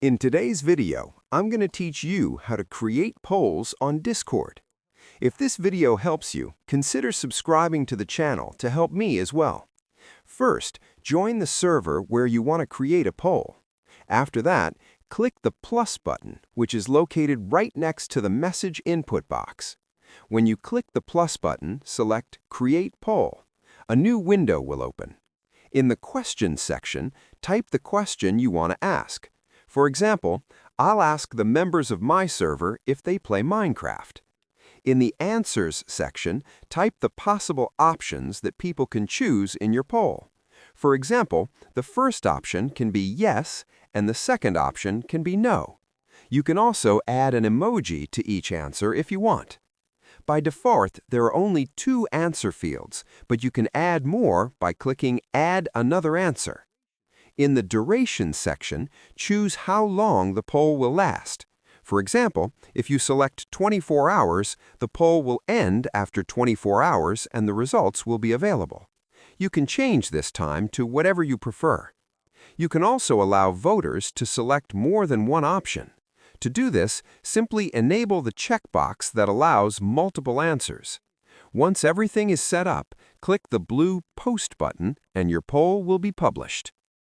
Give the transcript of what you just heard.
In today's video, I'm going to teach you how to create polls on Discord. If this video helps you, consider subscribing to the channel to help me as well. First, join the server where you want to create a poll. After that, click the plus button, which is located right next to the message input box. When you click the plus button, select Create Poll. A new window will open. In the Questions section, type the question you want to ask. For example, I'll ask the members of my server if they play Minecraft. In the Answers section, type the possible options that people can choose in your poll. For example, the first option can be yes, and the second option can be no. You can also add an emoji to each answer if you want. By default, there are only 2 answer fields, but you can add more by clicking Add Another Answer. In the Duration section, choose how long the poll will last. For example, if you select 24 hours, the poll will end after 24 hours and the results will be available. You can change this time to whatever you prefer. You can also allow voters to select more than one option. To do this, simply enable the checkbox that allows multiple answers. Once everything is set up, click the blue Post button and your poll will be published.